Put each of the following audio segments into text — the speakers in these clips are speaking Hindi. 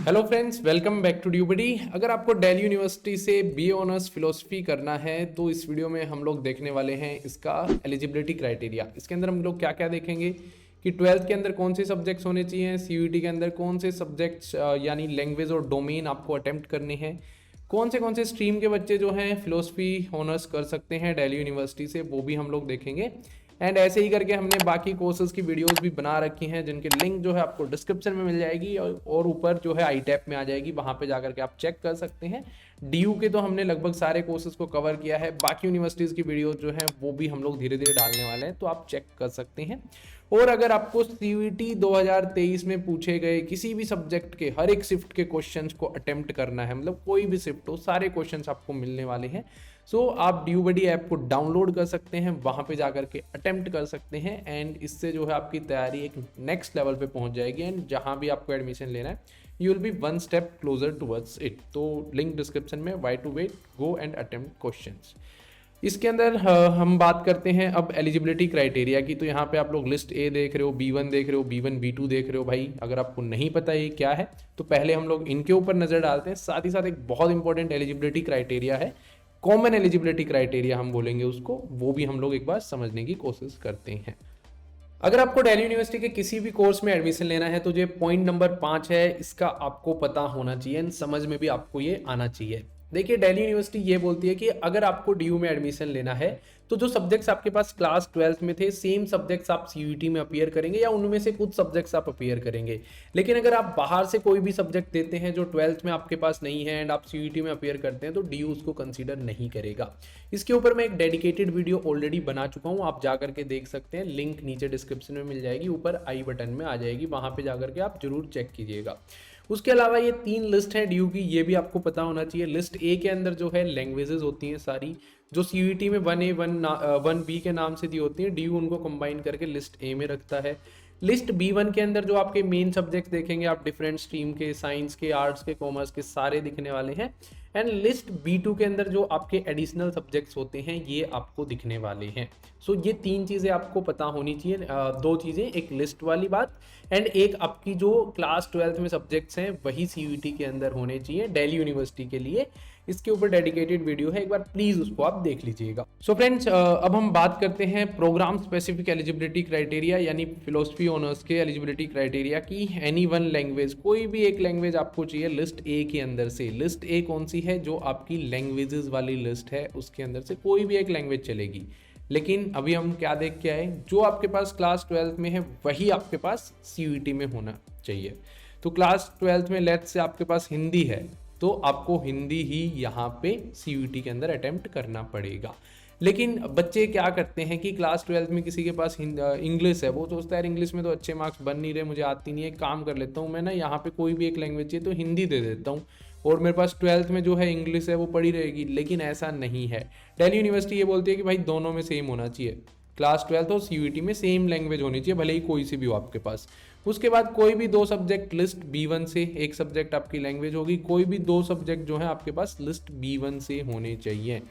Hello friends, welcome back to DU buddy. अगर आपको दिल्ली यूनिवर्सिटी से बीए ऑनर्स फिलोसफी करना है तो इस वीडियो में हम लोग देखने वाले हैं इसका एलिजिबिलिटी क्राइटेरिया। इसके अंदर हम लोग क्या क्या देखेंगे कि 12th के अंदर कौन से सब्जेक्ट्स होने चाहिए, सीयूईटी के अंदर कौन से सब्जेक्ट्स यानी लैंग्वेज और डोमेन आपको अटेम्प्ट करने हैं, कौन से स्ट्रीम के बच्चे जो हैं फिलोसफी ऑनर्स कर सकते हैं दिल्ली यूनिवर्सिटी से, वो भी हम लोग देखेंगे। एंड ऐसे ही करके हमने बाकी कोर्सेज की वीडियोस भी बना रखी हैं जिनके लिंक जो है आपको डिस्क्रिप्शन में मिल जाएगी और ऊपर जो है आई टैप में आ जाएगी, वहाँ पे जाकर के आप चेक कर सकते हैं। डीयू के तो हमने लगभग सारे कोर्सेज को कवर किया है, बाकी यूनिवर्सिटीज़ की वीडियो जो है वो भी हम लोग धीरे धीरे डालने वाले हैं, तो आप चेक कर सकते हैं। और अगर आपको सीयूईटी 2023 में पूछे गए किसी भी सब्जेक्ट के हर एक शिफ्ट के क्वेश्चंस को अटेम्प्ट करना है, मतलब कोई भी शिफ्ट हो, सारे क्वेश्चंस आपको मिलने वाले हैं। सो आप ड्यूबडी ऐप को डाउनलोड कर सकते हैं, वहाँ पे जाकर के अटेम्प्ट कर सकते हैं एंड इससे जो है आपकी तैयारी एक नेक्स्ट लेवल पे पहुँच जाएगी। एंड जहाँ भी आपको एडमिशन लेना है you will be one step closer towards it. तो लिंक डिस्क्रिप्शन में, why to wait, go and attempt questions. इसके अंदर हम बात करते हैं अब एलिजिबिलिटी क्राइटेरिया की। तो यहाँ पे आप लोग लिस्ट ए देख रहे हो, B1 देख रहे हो, B1 B2 देख रहे हो। भाई अगर आपको नहीं पता ये क्या है तो पहले हम लोग इनके ऊपर नज़र डालते हैं। साथ ही साथ एक बहुत इंपॉर्टेंट एलिजिबिलिटी क्राइटेरिया है, कॉमन एलिजिबिलिटी क्राइटेरिया हम बोलेंगे उसको, वो भी हम लोग एक बार समझने की कोशिश करते हैं। अगर आपको दिल्ली यूनिवर्सिटी के किसी भी कोर्स में एडमिशन लेना है तो ये पॉइंट नंबर 5 है, इसका आपको पता होना चाहिए, समझ में भी आपको ये आना चाहिए। देखिए, दिल्ली यूनिवर्सिटी ये बोलती है कि अगर आपको डीयू में एडमिशन लेना है तो जो सब्जेक्ट्स आपके पास क्लास 12th में थे सेम सब्जेक्ट्स आप सीयूईटी में अपीयर करेंगे या उनमें से कुछ सब्जेक्ट्स आप अपीयर करेंगे। लेकिन अगर आप बाहर से कोई भी सब्जेक्ट देते हैं जो 12th में आपके पास नहीं है एंड आप सीयूईटी में अपीयर करते हैं तो डीयू उसको कंसीडर नहीं करेगा। इसके ऊपर मैं एक डेडिकेटेड वीडियो ऑलरेडी बना चुका हूँ, आप जाकर के देख सकते हैं, लिंक नीचे डिस्क्रिप्शन में मिल जाएगी, ऊपर आई बटन में आ जाएगी, वहाँ पर जाकर के आप जरूर चेक कीजिएगा। उसके अलावा ये 3 लिस्ट है डीयू की, ये भी आपको पता होना चाहिए। लिस्ट ए के अंदर जो है लैंग्वेजेस होती हैं सारी, जो सीयूईटी में 1A 1B के नाम से दी होती हैं, डीयू उनको कंबाइन करके लिस्ट ए में रखता है। लिस्ट B1 के अंदर जो आपके मेन सब्जेक्ट देखेंगे आप डिफरेंट स्ट्रीम के, साइंस के, आर्ट्स के, कॉमर्स के, सारे दिखने वाले हैं। एंड लिस्ट B2 के अंदर जो आपके एडिशनल सब्जेक्ट्स होते हैं ये आपको दिखने वाले हैं। सो ये 3 चीज़ें आपको पता होनी चाहिए। 2 चीज़ें, एक लिस्ट वाली बात एंड एक आपकी जो क्लास 12th में सब्जेक्ट्स हैं वही सीयूईटी के अंदर होने चाहिए दिल्ली यूनिवर्सिटी के लिए। इसके ऊपर डेडिकेटेड वीडियो है, एक बार प्लीज उसको आप देख लीजिएगा। सो फ्रेंड्स, अब हम बात करते हैं प्रोग्राम स्पेसिफिक एलिजिबिलिटी क्राइटेरिया यानी फिलोसफी ऑनर्स के एलिजिबिलिटी क्राइटेरिया की। एनी वन लैंग्वेज, कोई भी एक लैंग्वेज आपको चाहिए लिस्ट ए के अंदर से। लिस्ट ए कौन सी है? जो आपकी लैंग्वेजेस वाली लिस्ट है उसके अंदर से कोई भी एक लैंग्वेज चलेगी। लेकिन अभी हम क्या देख के आए, जो आपके पास क्लास 12th में है वही आपके पास सीयूईटी में होना चाहिए। तो क्लास 12th में लेट्स से आपके पास हिंदी है तो आपको हिंदी ही यहाँ पे सीयूईटी के अंदर अटेम्प्ट करना पड़ेगा। लेकिन बच्चे क्या करते हैं कि क्लास 12th में किसी के पास इंग्लिश है, वो सोचता है यार इंग्लिश में तो अच्छे मार्क्स बन नहीं रहे, मुझे आती नहीं है, काम कर लेता हूँ मैं ना, यहाँ पे कोई भी एक लैंग्वेज चाहिए तो हिंदी दे देता हूँ और मेरे पास 12th में जो है इंग्लिश है वो पड़ी रहेगी। लेकिन ऐसा नहीं है, दिल्ली यूनिवर्सिटी ये बोलती है कि भाई दोनों में सेम होना चाहिए, क्लास 12th और सीयूईटी में सेम लैंग्वेज होनी चाहिए, भले ही कोई सी भी हो आपके पास। उसके बाद कोई भी 2 सब्जेक्ट लिस्ट B1 से, एक सब्जेक्ट आपकी लैंग्वेज होगी, कोई भी 2 सब्जेक्ट जो है आपके पास लिस्ट B1 से होने चाहिए।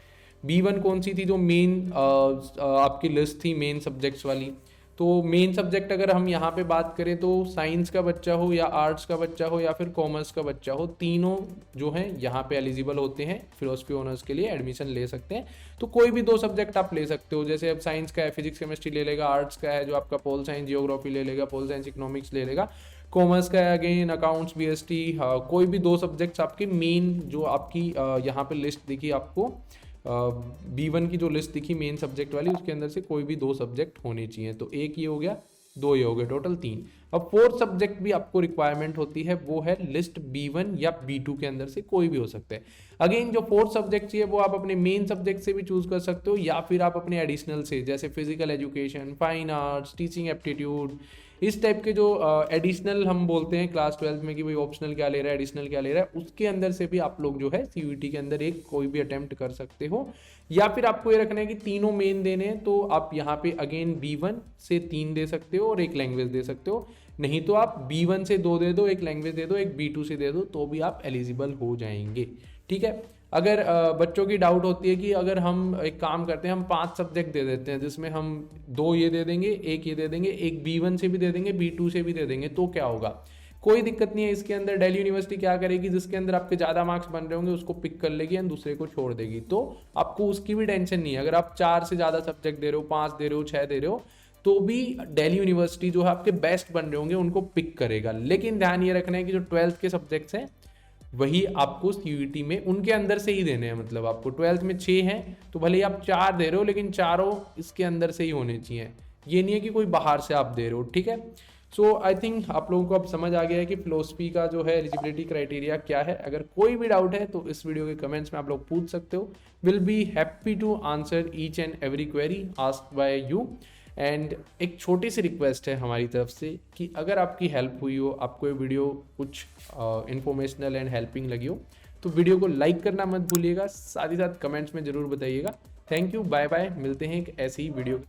B1 कौन सी थी? जो मेन आपकी लिस्ट थी मेन सब्जेक्ट्स वाली। तो मेन सब्जेक्ट अगर हम यहाँ पे बात करें तो साइंस का बच्चा हो या आर्ट्स का बच्चा हो या फिर कॉमर्स का बच्चा हो, तीनों जो हैं यहाँ पे एलिजिबल होते हैं, फिलोसफी ऑनर्स के लिए एडमिशन ले सकते हैं। तो कोई भी 2 सब्जेक्ट आप ले सकते हो, जैसे अब साइंस का है फिजिक्स केमिस्ट्री ले लेगा, आर्ट्स का है जो आपका पोल साइंस जियोग्राफी ले लेगा, पोल साइंस इकोनॉमिक्स ले लेगा, कॉमर्स का है अगेन अकाउंट्स BST। कोई भी 2 सब्जेक्ट्स आपके मेन जो आपकी यहाँ पे लिस्ट दिखी आपको, B1 की जो लिस्ट दिखी मेन सब्जेक्ट वाली, उसके अंदर से कोई भी 2 सब्जेक्ट होने चाहिए। तो एक ये हो गया, 2 ये हो गए, टोटल 3। अब 4th सब्जेक्ट भी आपको रिक्वायरमेंट होती है, वो है लिस्ट B1 या B2 के अंदर से कोई भी हो सकता है। अगेन जो 4th सब्जेक्ट चाहिए वो आप अपने मेन सब्जेक्ट से भी चूज कर सकते हो या फिर आप अपने एडिशनल से, जैसे physical education, fine arts, teaching aptitude, इस टाइप के जो एडिशनल हम बोलते हैं क्लास 12th में कि भाई ऑप्शनल क्या ले रहा है, एडिशनल क्या ले रहा है, उसके अंदर से भी आप लोग जो है सीयूईटी के अंदर एक कोई भी अटेम्प्ट कर सकते हो। या फिर आपको ये रखना है कि तीनों मेन देने हैं तो आप यहाँ पे अगेन B1 से 3 दे सकते हो और एक लैंग्वेज दे सकते हो। नहीं तो आप B1 से 2 दे दो, एक लैंग्वेज दे दो, एक B2 से दे दो, तो भी आप एलिजिबल हो जाएंगे। ठीक है। अगर बच्चों की डाउट होती है कि अगर हम एक काम करते हैं, हम 5 सब्जेक्ट दे देते हैं जिसमें हम 2 ये दे देंगे, एक ये दे देंगे, एक B1 से भी दे देंगे, B2 से भी दे देंगे, तो क्या होगा? कोई दिक्कत नहीं है इसके अंदर। दिल्ली यूनिवर्सिटी क्या करेगी, जिसके अंदर आपके ज़्यादा मार्क्स बन रहे होंगे उसको पिक कर लेगी एंड दूसरे को छोड़ देगी, तो आपको उसकी भी टेंशन नहीं है। अगर आप 4 से ज़्यादा सब्जेक्ट दे रहे हो, 5 दे रहे हो, 6 दे रहे हो, तो भी दिल्ली यूनिवर्सिटी जो है आपके बेस्ट बन रहे होंगे उनको पिक करेगा। लेकिन ध्यान ये रखना है कि जो 12th के सब्जेक्ट्स हैं वही आपको सीयूईटी में उनके अंदर से ही देने हैं। मतलब आपको 12th में 6 हैं तो भले ही आप 4 दे रहे हो, लेकिन चारों इसके अंदर से ही होने चाहिए। ये नहीं है कि कोई बाहर से आप दे रहे हो, ठीक है। सो आई थिंक आप लोगों को अब समझ आ गया है कि फिलोसफी का जो है एलिजिबिलिटी क्राइटेरिया क्या है। अगर कोई भी डाउट है तो इस वीडियो के कमेंट्स में आप लोग पूछ सकते हो। Will be happy to answer each and every query asked by you. And एक छोटी सी रिक्वेस्ट है हमारी तरफ से कि अगर आपकी हेल्प हुई हो, आपको ये वीडियो कुछ इन्फॉर्मेशनल एंड हेल्पिंग लगी हो, तो वीडियो को लाइक करना मत भूलिएगा, साथ ही साथ कमेंट्स में ज़रूर बताइएगा। थैंक यू, बाय बाय, मिलते हैं एक ऐसी ही वीडियो।